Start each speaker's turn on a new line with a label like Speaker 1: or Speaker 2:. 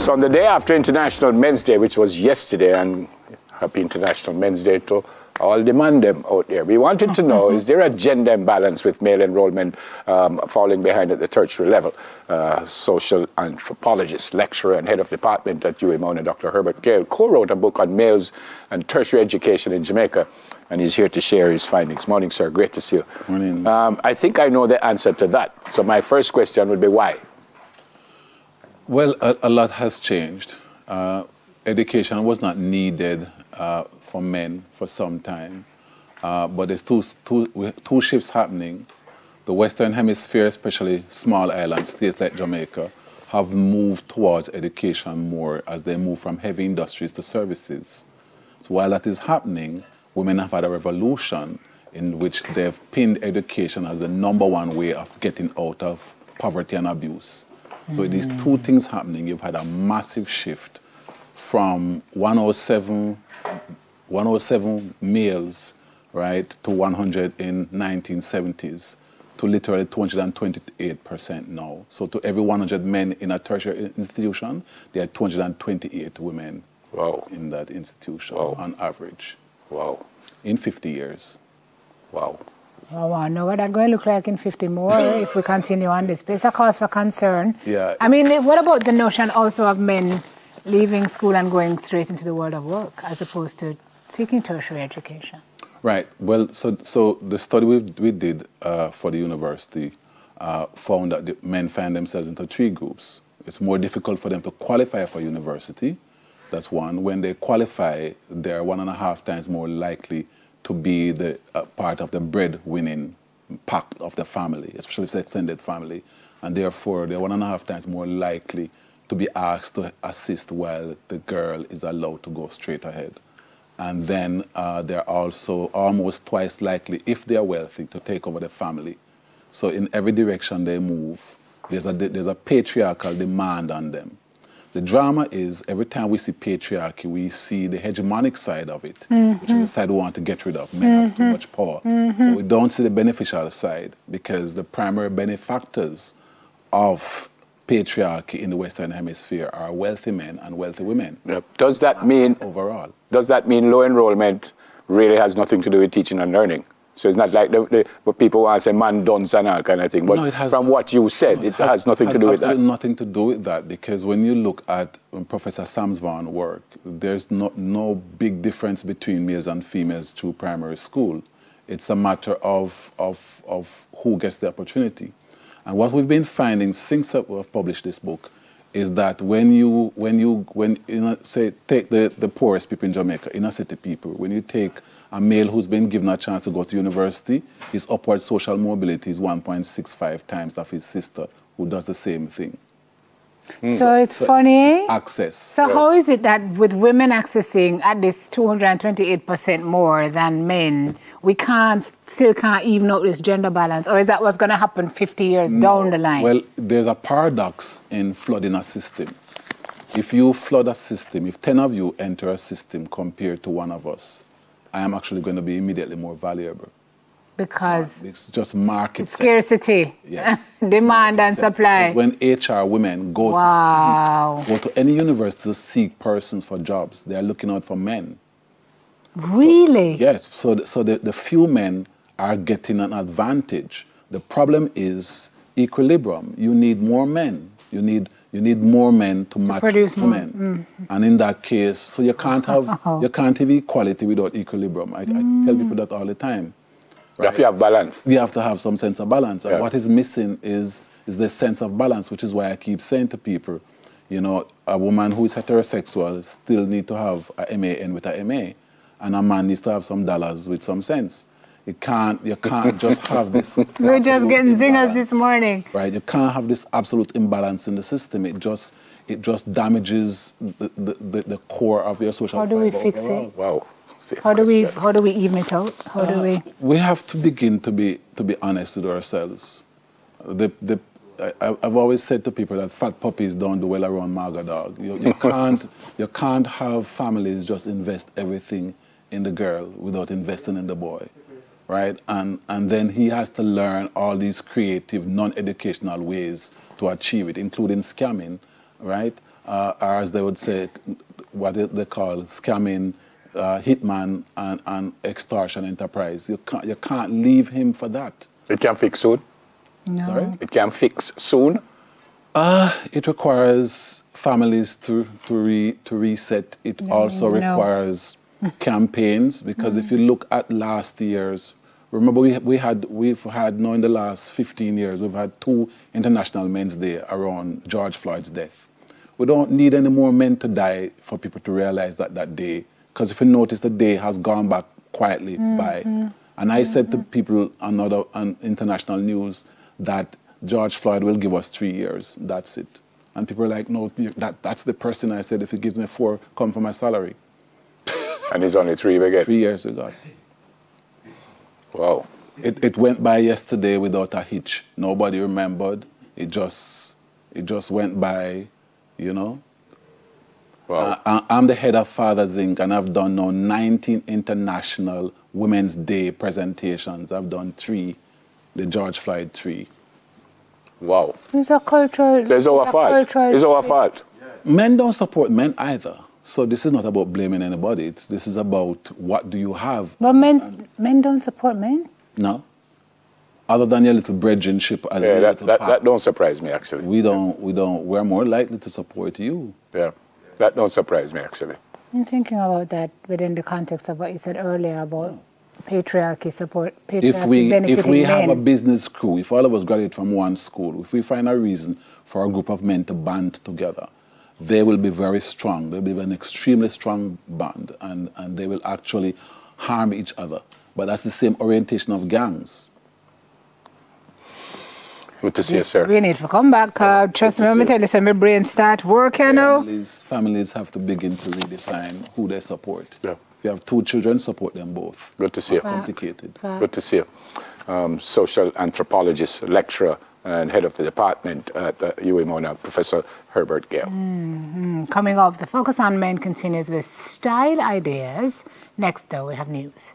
Speaker 1: So on the day after International Men's Day, which was yesterday, and happy International Men's Day to all the man them out there, we wanted to know, is there a gender imbalance with male enrollment falling behind at the tertiary level? Social anthropologist, lecturer, and head of department at UMONA, Dr. Herbert Gale, co-wrote a book on males and tertiary education in Jamaica, and he's here to share his findings. Morning, sir. Great to see you.
Speaker 2: Morning.
Speaker 1: I think I know the answer to that. So my first question would be why?
Speaker 2: Well, a lot has changed. Education was not needed for men for some time, but there's two shifts happening. The Western Hemisphere, especially small island states like Jamaica, have moved towards education more as they move from heavy industries to services. So while that is happening, women have had a revolution in which they've pinned education as the #1 way of getting out of poverty and abuse. So these two things happening. You've had a massive shift from 107 males, right, to 100 in 1970s, to literally 228% now. So to every 100 men in a tertiary institution, there are 228 women in that institution on average.
Speaker 1: Wow.
Speaker 2: In 50 years.
Speaker 1: Wow.
Speaker 3: Oh, I know what that's going to look like in 50 more if we continue on this. But it's a cause for concern.
Speaker 2: Yeah.
Speaker 3: I mean, what about the notion also of men leaving school and going straight into the world of work as opposed to seeking tertiary education?
Speaker 2: Right. Well, so the study we did for the university found that the men find themselves into 3 groups. It's more difficult for them to qualify for university. That's one. When they qualify, they're 1.5 times more likely to be the part of the breadwinning pact of the family, especially if it's extended family. And therefore, they're 1.5 times more likely to be asked to assist while the girl is allowed to go straight ahead. And then they're also almost twice likely, if they're wealthy, to take over the family. So in every direction they move, there's a patriarchal demand on them. The drama is every time we see patriarchy, we see the hegemonic side of it, which is the side we want to get rid of. Men have too much power. But we don't see the beneficial side because the primary benefactors of patriarchy in the Western Hemisphere are wealthy men and wealthy women.
Speaker 1: Yep. Does that mean
Speaker 2: overall? Does
Speaker 1: that mean low enrollment really has nothing to do with teaching and learning? So it's not like what people want to say man duns and all kind of thing. But no, from what you said, it has nothing to do with that.
Speaker 2: Absolutely nothing to do with that, because when you look at Professor Samsvaughn's work, there's no big difference between males and females through primary school. It's a matter of who gets the opportunity. And what we've been finding since we've published this book is that when you say take the poorest people in Jamaica, inner city people, when you take a male who's been given a chance to go to university, his upward social mobility is 1.65 times of his sister who does the same thing.
Speaker 3: So it's funny.
Speaker 2: It's access.
Speaker 3: So how is it that with women accessing at this 228% more than men, we still can't even out this gender balance? Or is that what's going to happen 50 years down the line?
Speaker 2: Well, there's a paradox in flooding a system. If you flood a system, if 10 of you enter a system compared to 1 of us, I am actually going to be immediately more valuable.
Speaker 3: Because
Speaker 2: it's just market
Speaker 3: scarcity,
Speaker 2: yes.
Speaker 3: demand and supply.
Speaker 2: When HR women go to any university to seek persons for jobs, they are looking out for men.
Speaker 3: Really?
Speaker 2: So, yes. So the few men are getting an advantage. The problem is equilibrium. You need more men. You need more men to match women. And in that case, so you can't have equality without equilibrium. I tell people that all the time.
Speaker 1: Right? You have to have balance.
Speaker 2: You have to have some sense of balance. And what is missing is the sense of balance, which is why I keep saying to people, you know, a woman who is heterosexual still need to have a MAN with a MA, and a man needs to have some dollars with some sense. You can't just have this.
Speaker 3: We're just getting zingers this morning.
Speaker 2: Right, you can't have this absolute imbalance in the system. It just damages the core of your social.
Speaker 3: How do we fix it?
Speaker 1: Wow.
Speaker 3: How do we even it out? How do we?
Speaker 2: We have to begin to be honest with ourselves. I've always said to people that fat puppies don't do well around Marga dog. You can't have families just invest everything in the girl without investing in the boy, right? And then he has to learn all these creative, non-educational ways to achieve it, including scamming, right? or as they would say, what they call scamming, hitman, and extortion enterprise. You can't leave him for that.
Speaker 1: It can fix soon?
Speaker 3: No.
Speaker 1: Sorry? It can fix soon?
Speaker 2: It requires families to reset. It also requires campaigns, because if you look at last year's, remember we've had now in the last 15 years, we've had 2 International Men's Day around George Floyd's death. We don't need any more men to die for people to realize that day, because if you notice, the day has gone back quietly by. And I said to people on international news that George Floyd will give us 3 years, that's it. And people are like, no, that's the person. I said, if he gives me 4, come for my salary.
Speaker 1: And it's only 3 we get?
Speaker 2: 3 years we got.
Speaker 1: Wow.
Speaker 2: It went by yesterday without a hitch. Nobody remembered. It just went by, you know.
Speaker 1: Wow.
Speaker 2: I'm the head of Fathers Inc., and I've done now 19 international Women's Day presentations. I've done 3, the George Floyd 3.
Speaker 1: Wow.
Speaker 3: It's a cultural...
Speaker 1: So it's our fault. It's our fault.
Speaker 2: Men don't support men either. So this is not about blaming anybody. This is about what do you have.
Speaker 3: But men don't support men?
Speaker 2: No. Other than your little brethren-ship as a little
Speaker 1: that don't surprise me, actually.
Speaker 2: We're more likely to support you.
Speaker 1: Yeah. That don't surprise me, actually.
Speaker 3: I'm thinking about that within the context of what you said earlier about patriarchy support, patriarchy benefiting
Speaker 2: If we have
Speaker 3: men.
Speaker 2: a business crew, if all of us graduate from one school, if we find a reason for a group of men to band together, they will be very strong. They'll be an extremely strong band, and they will actually harm each other. But that's the same orientation of gangs.
Speaker 1: Good to see you, sir.
Speaker 3: We need to come back. Trust me, let me tell you, my brain start working now.
Speaker 2: Families have to begin to redefine who they support.
Speaker 1: Yeah.
Speaker 2: If you have 2 children, support them both.
Speaker 1: Good to see you.
Speaker 2: Complicated.
Speaker 1: Good to see you. Social anthropologist, lecturer, and head of the department at the UWI-Mona, Professor Herbert Gale.
Speaker 3: Coming up, the Focus on Men continues with style ideas. Next, though, we have news.